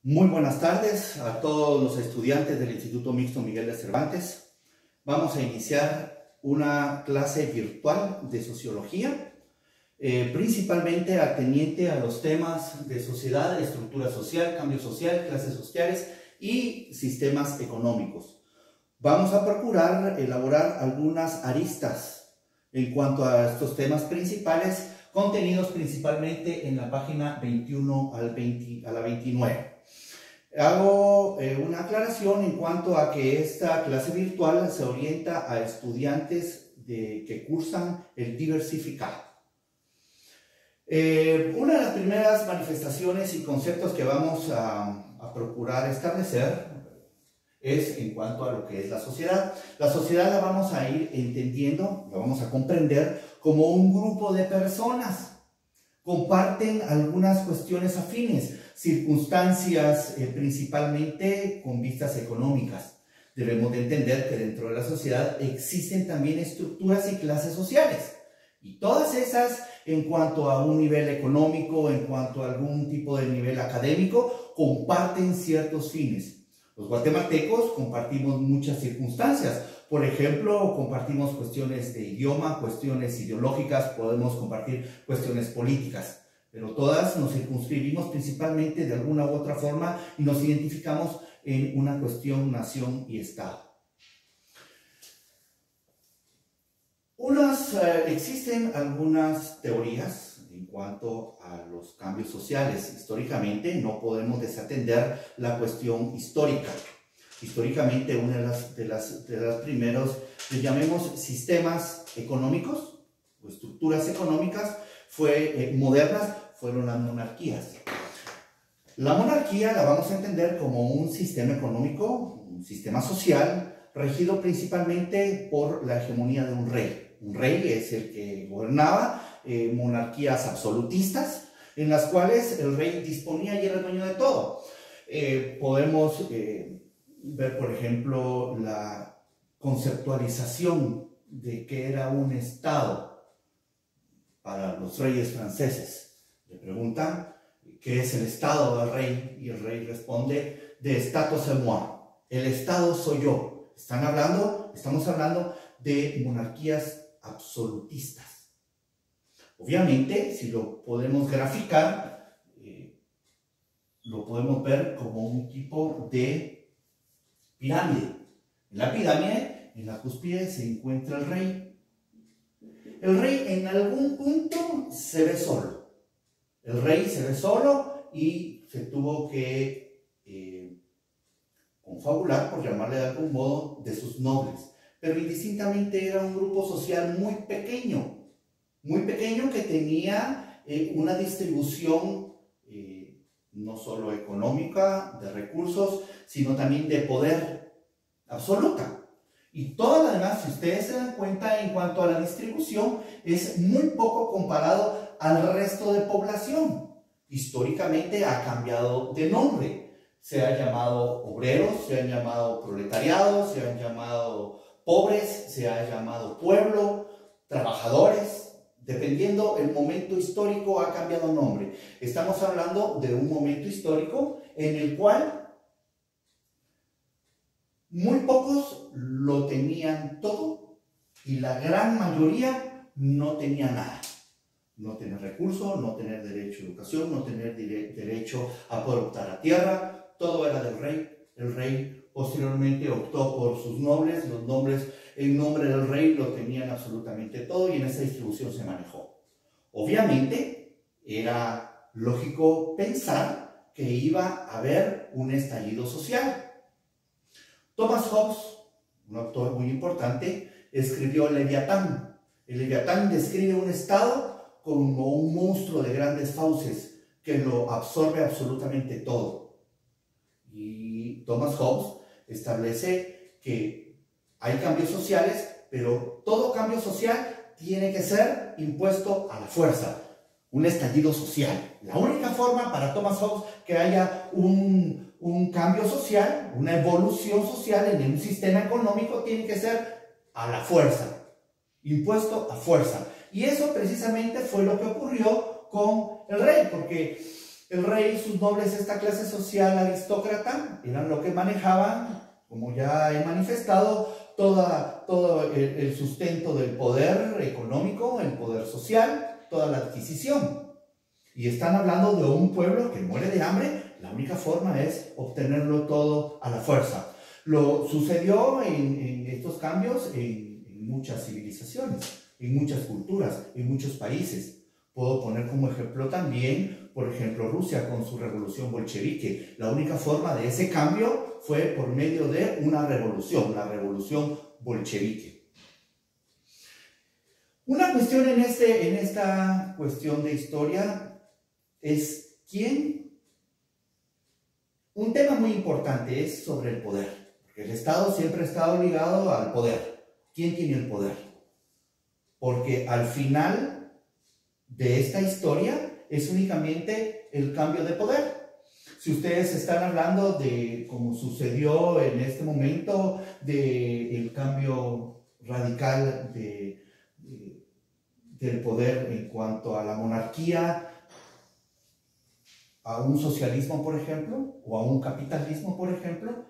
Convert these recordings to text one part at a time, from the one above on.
Muy buenas tardes a todos los estudiantes del Instituto Mixto Miguel de Cervantes. Vamos a iniciar una clase virtual de sociología, principalmente ateniente a los temas de sociedad, estructura social, cambio social, clases sociales y sistemas económicos. Vamos a procurar elaborar algunas aristas en cuanto a estos temas principales, contenidos principalmente en la página 21 a la 29. Hago una aclaración en cuanto a que esta clase virtual se orienta a estudiantes que cursan el diversificado. Una de las primeras manifestaciones y conceptos que vamos a procurar establecer es en cuanto a lo que es la sociedad. La sociedad la vamos a ir entendiendo, la vamos a comprender como un grupo de personas. Comparten algunas cuestiones afines, circunstancias principalmente con vistas económicas. Debemos de entender que dentro de la sociedad existen también estructuras y clases sociales. Y todas esas, en cuanto a un nivel económico, en cuanto a algún tipo de nivel académico, comparten ciertos fines. Los guatemaltecos compartimos muchas circunstancias. Por ejemplo, compartimos cuestiones de idioma, cuestiones ideológicas, podemos compartir cuestiones políticas, pero todas nos circunscribimos principalmente de alguna u otra forma y nos identificamos en una cuestión nación y Estado. Existen algunas teorías en cuanto a los cambios sociales. Históricamente no podemos desatender la cuestión histórica. Históricamente, una de las primeros, le llamemos sistemas económicos o estructuras económicas modernas, fueron las monarquías. La monarquía la vamos a entender como un sistema económico, un sistema social, regido principalmente por la hegemonía de un rey. Un rey es el que gobernaba, monarquías absolutistas, en las cuales el rey disponía y era el dueño de todo. Podemos ver, por ejemplo, la conceptualización de qué era un Estado para los reyes franceses. Le preguntan qué es el Estado del rey y el rey responde: de Stato c'est moi, el Estado soy yo. Estamos hablando de monarquías absolutistas. Obviamente, si lo podemos graficar, lo podemos ver como un tipo de pirámide. En la pirámide, en la cúspide, se encuentra el rey. El rey en algún punto se ve solo. El rey se ve solo y se tuvo que confabular, por llamarle de algún modo, de sus nobles. Pero indistintamente era un grupo social muy pequeño que tenía una distribución no solo económica, de recursos, sino también de poder absoluta. Y todo lo demás, si ustedes se dan cuenta en cuanto a la distribución, es muy poco comparado al resto de población. Históricamente ha cambiado de nombre. Se ha llamado obreros, se han llamado proletariados, se han llamado pobres, se ha llamado pueblo, trabajadores. Dependiendo el momento histórico ha cambiado nombre. Estamos hablando de un momento histórico en el cual muy pocos lo tenían todo y la gran mayoría no tenía nada. No tener recursos, no tener derecho a educación, no tener derecho a poder optar a tierra. Todo era del rey. El rey posteriormente optó por sus nobles. Los nobles en nombre del rey lo tenían absolutamente todo y en esa distribución se manejó. Obviamente era lógico pensar que iba a haber un estallido social. Thomas Hobbes, un autor muy importante, escribió El Leviatán. El Leviatán describe un estado como un monstruo de grandes fauces que lo absorbe absolutamente todo. Y Thomas Hobbes establece que hay cambios sociales, pero todo cambio social tiene que ser impuesto a la fuerza. Un estallido social. La única forma para Thomas Hobbes que haya un cambio social, una evolución social en un sistema económico, tiene que ser a la fuerza, impuesto a fuerza. Y eso precisamente fue lo que ocurrió con el rey, porque El rey, sus nobles, esta clase social aristócrata, eran lo que manejaban, como ya he manifestado, todo el sustento del poder económico, el poder social, toda la adquisición. Y están hablando de un pueblo que muere de hambre. La única forma es obtenerlo todo a la fuerza. Lo sucedió en estos cambios en muchas civilizaciones, en muchas culturas, en muchos países. Puedo poner como ejemplo también, por ejemplo, Rusia con su revolución bolchevique. La única forma de ese cambio fue por medio de una revolución, la revolución bolchevique. Una cuestión en esta cuestión de historia es un tema muy importante es sobre el poder. Porque el Estado siempre ha estado ligado al poder. ¿Quién tiene el poder? Porque al final de esta historia es únicamente el cambio de poder. Si ustedes están hablando de cómo sucedió en este momento, del cambio radical del poder en cuanto a la monarquía, a un socialismo, por ejemplo, o a un capitalismo, por ejemplo,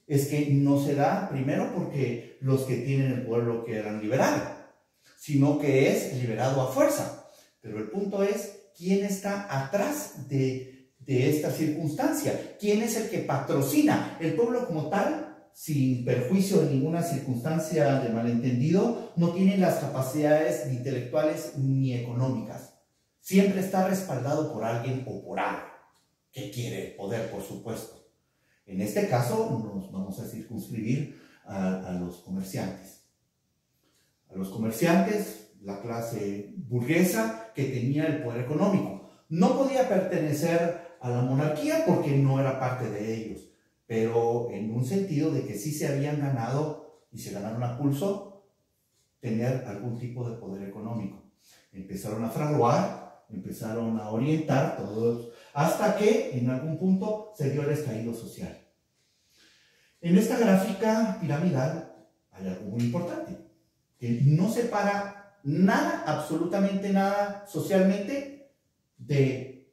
es que no se da primero porque los que tienen el poder lo quieran liberar, sino que es liberado a fuerza. Pero el punto es, ¿quién está atrás de esta circunstancia? ¿Quién es el que patrocina? El pueblo como tal, sin perjuicio de ninguna circunstancia de malentendido, no tiene las capacidades ni intelectuales ni económicas. Siempre está respaldado por alguien o por algo que quiere el poder, por supuesto. En este caso nos vamos a circunscribir a los comerciantes. A los comerciantes, la clase burguesa que tenía el poder económico. No podía pertenecer a la monarquía porque no era parte de ellos, pero en un sentido de que sí se habían ganado y se ganaron a pulso tener algún tipo de poder económico. Empezaron a fraguar, empezaron a orientar todos, hasta que en algún punto se dio el estallido social. En esta gráfica piramidal hay algo muy importante, que no separa nada, absolutamente nada socialmente del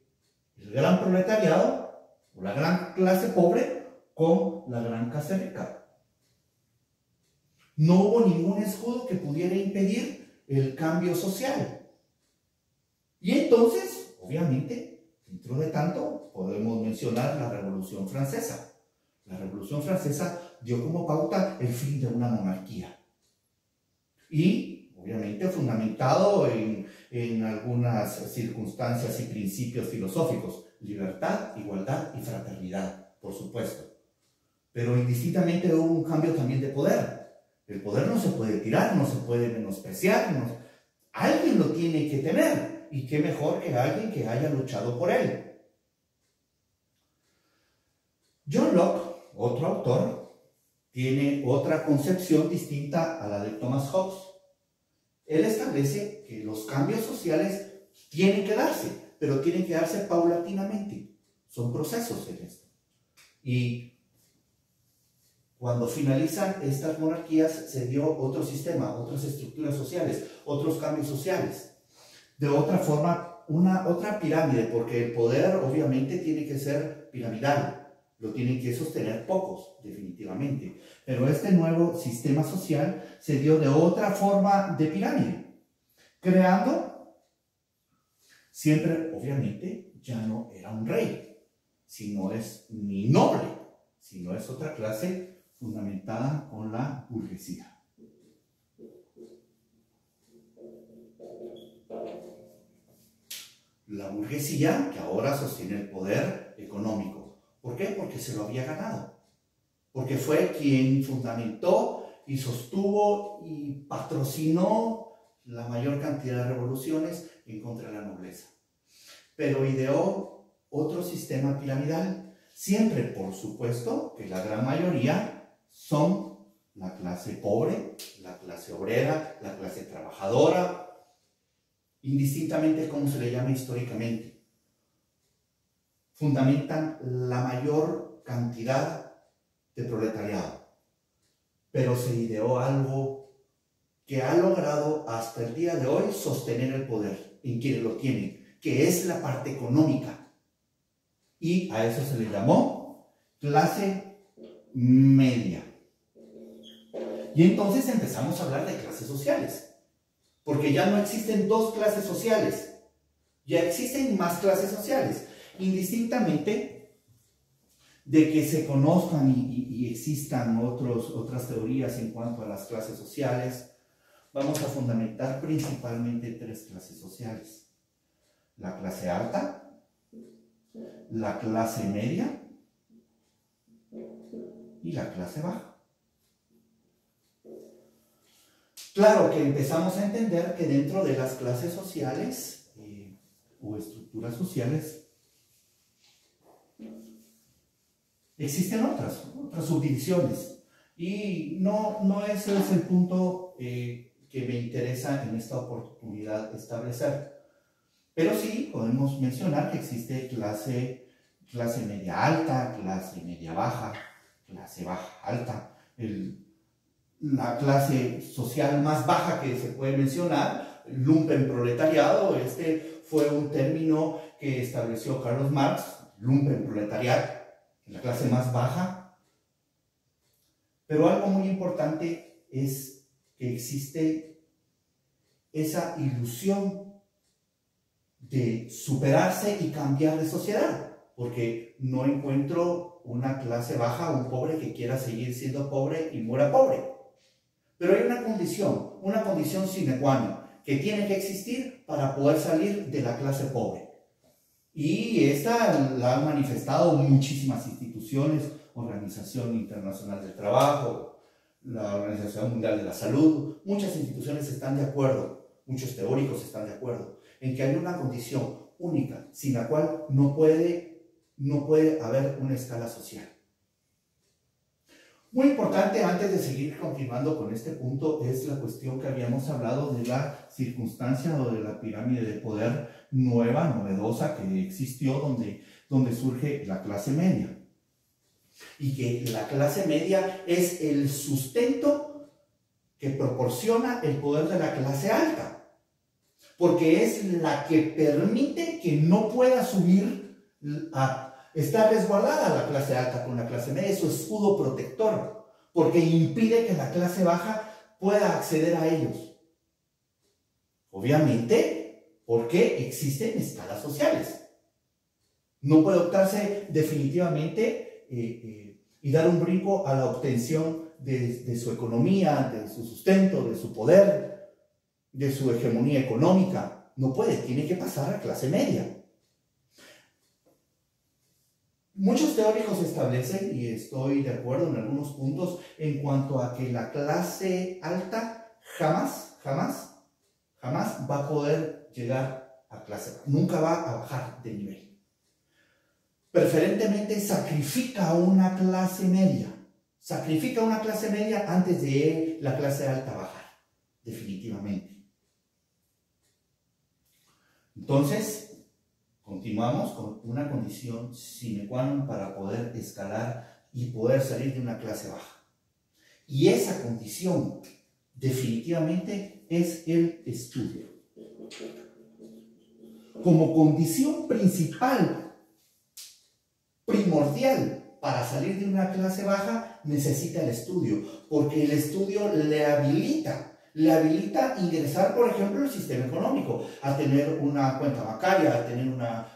gran proletariado o la gran clase pobre con la gran clase rica. No hubo ningún escudo que pudiera impedir el cambio social. Y entonces, obviamente, dentro de tanto, podemos mencionar la Revolución Francesa. La Revolución Francesa dio como pauta el fin de una monarquía. Y, obviamente, fundamentado en algunas circunstancias y principios filosóficos. Libertad, igualdad y fraternidad, por supuesto. Pero indistintamente hubo un cambio también de poder. El poder no se puede tirar, no se puede menospreciar. Alguien lo tiene que tener. Y qué mejor que alguien que haya luchado por él. John Locke, otro autor, tiene otra concepción distinta a la de Thomas Hobbes. Él establece que los cambios sociales tienen que darse, pero tienen que darse paulatinamente. Son procesos en esto. Y cuando finalizan estas monarquías, se dio otro sistema, otras estructuras sociales, otros cambios sociales. De otra forma, otra pirámide, porque el poder obviamente tiene que ser piramidal, lo tienen que sostener pocos, definitivamente. Pero este nuevo sistema social se dio de otra forma de pirámide, creando, siempre obviamente ya no era un rey, sino es ni noble, sino es otra clase fundamentada con la burguesía. La burguesía que ahora sostiene el poder económico. ¿Por qué? Porque se lo había ganado. Porque fue quien fundamentó y sostuvo y patrocinó la mayor cantidad de revoluciones en contra de la nobleza. Pero ideó otro sistema piramidal. Siempre, por supuesto, que la gran mayoría son la clase pobre, la clase obrera, la clase trabajadora, indistintamente como se le llame históricamente, fundamentan la mayor cantidad de proletariado. Pero se ideó algo que ha logrado hasta el día de hoy sostener el poder en quienes lo tienen, que es la parte económica. y a eso se le llamó clase media. Y entonces empezamos a hablar de clases sociales, porque ya no existen dos clases sociales, ya existen más clases sociales, indistintamente de que se conozcan y existan otras teorías en cuanto a las clases sociales. Vamos a fundamentar principalmente tres clases sociales: la clase alta, la clase media y la clase baja. Claro que empezamos a entender que dentro de las clases sociales o estructuras sociales existen otras subdivisiones, y no ese es el punto que me interesa en esta oportunidad establecer. Pero sí podemos mencionar que existe clase media alta, clase media baja, clase baja alta. La clase social más baja que se puede mencionar, lumpenproletariado, este fue un término que estableció Carlos Marx, lumpenproletariado, la clase más baja. Pero algo muy importante es que existe esa ilusión de superarse y cambiar de sociedad, porque no encuentro una clase baja, un pobre que quiera seguir siendo pobre y muera pobre. Pero hay una condición sine qua non, que tiene que existir para poder salir de la clase pobre. Y esta la han manifestado muchísimas instituciones, Organización Internacional del Trabajo, la Organización Mundial de la Salud. Muchas instituciones están de acuerdo, muchos teóricos están de acuerdo, en que hay una condición única, sin la cual no puede haber una escala social. Muy importante, antes de seguir continuando con este punto, es la cuestión que habíamos hablado de la circunstancia o de la pirámide de poder novedosa que existió, donde surge la clase media. Y que la clase media es el sustento que proporciona el poder de la clase alta, porque es la que permite que no pueda subir está resguardada la clase alta con la clase media, es su escudo protector, porque impide que la clase baja pueda acceder a ellos. Obviamente, porque existen escalas sociales. No puede optarse definitivamente y dar un brinco a la obtención de su economía, de su sustento, de su poder, de su hegemonía económica. No puede, tiene que pasar a clase media. Muchos teóricos establecen, y estoy de acuerdo en algunos puntos, en cuanto a que la clase alta jamás va a poder llegar a clase baja, nunca va a bajar de nivel. Preferentemente sacrifica una clase media antes de la clase alta bajar, definitivamente. Entonces, continuamos con una condición sine qua non para poder escalar y poder salir de una clase baja. Y esa condición definitivamente es el estudio. Como condición principal, primordial para salir de una clase baja, necesita el estudio, porque el estudio le habilita a ingresar, por ejemplo, al sistema económico, a tener una cuenta bancaria, a tener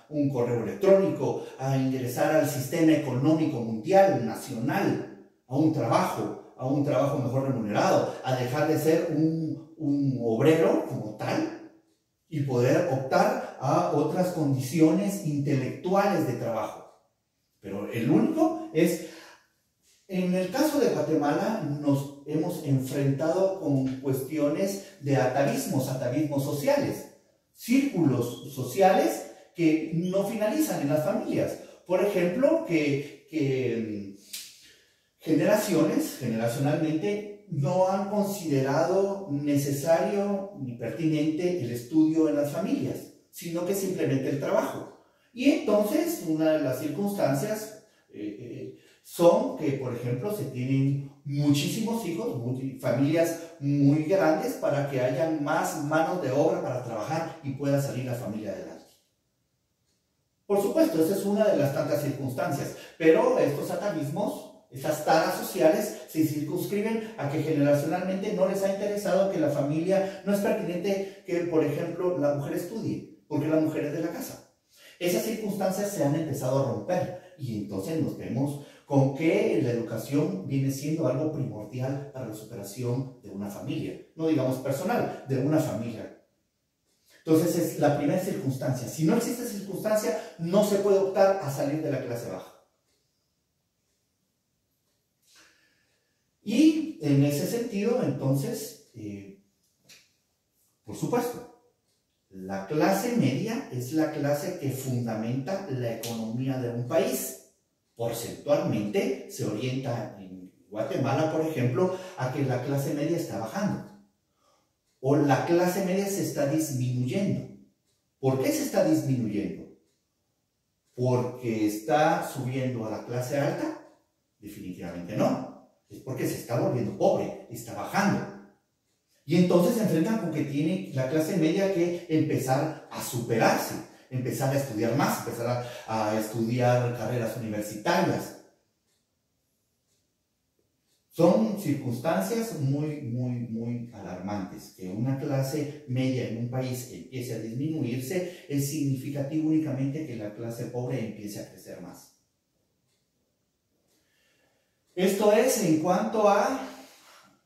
un correo electrónico, a ingresar al sistema económico mundial, nacional, a un trabajo mejor remunerado, a dejar de ser un obrero como tal y poder optar a otras condiciones intelectuales de trabajo. Pero el único es, en el caso de Guatemala, nos hemos enfrentado con cuestiones de atavismos sociales, círculos sociales que no finalizan en las familias. Por ejemplo, que generacionalmente no han considerado necesario ni pertinente el estudio en las familias, sino que simplemente el trabajo. Y entonces, una de las circunstancias son que, por ejemplo, se tienen muchísimos hijos, familias muy grandes, para que haya más manos de obra para trabajar y pueda salir la familia adelante. Por supuesto, esa es una de las tantas circunstancias, pero estos atavismos, estas taras sociales, se circunscriben a que generacionalmente no les ha interesado que la familia, no es pertinente que, por ejemplo, la mujer estudie, porque la mujer es de la casa. Esas circunstancias se han empezado a romper y entonces nos vemos con que la educación viene siendo algo primordial para la superación de una familia, no digamos personal, de una familia. Entonces es la primera circunstancia. Si no existe circunstancia, no se puede optar a salir de la clase baja. Y en ese sentido, entonces, por supuesto, la clase media es la clase que fundamenta la economía de un país. Porcentualmente se orienta en Guatemala, por ejemplo, a que la clase media está bajando. O la clase media se está disminuyendo. ¿Por qué se está disminuyendo? ¿Porque está subiendo a la clase alta? Definitivamente no. Es porque se está volviendo pobre, está bajando. Y entonces se enfrentan con que tiene la clase media que empezar a superarse, empezar a estudiar más, empezar a estudiar carreras universitarias. Son circunstancias muy alarmantes. Que una clase media en un país empiece a disminuirse es significativo únicamente que la clase pobre empiece a crecer más. Esto es en cuanto a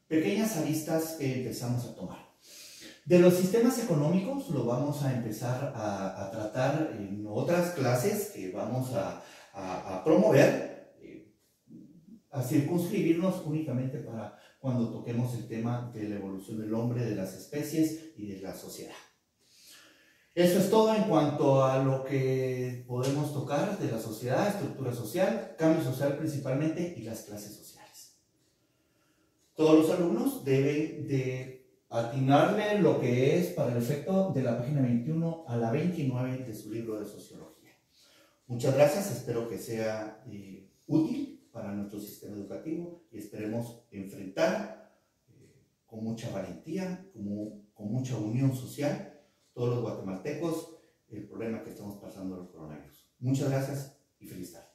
pequeñas aristas que empezamos a tomar. De los sistemas económicos lo vamos a empezar a tratar en otras clases que vamos a promover, a circunscribirnos únicamente para cuando toquemos el tema de la evolución del hombre, de las especies y de la sociedad. Eso es todo en cuanto a lo que podemos tocar de la sociedad, estructura social, cambio social principalmente y las clases sociales. Todos los alumnos deben de atinarle lo que es para el efecto de la página 21 a la 29 de su libro de sociología. Muchas gracias, espero que sea útil para nuestro sistema educativo y esperemos enfrentar con mucha valentía, con mucha unión social, todos los guatemaltecos, el problema que estamos pasando del coronavirus. Muchas gracias y feliz tarde.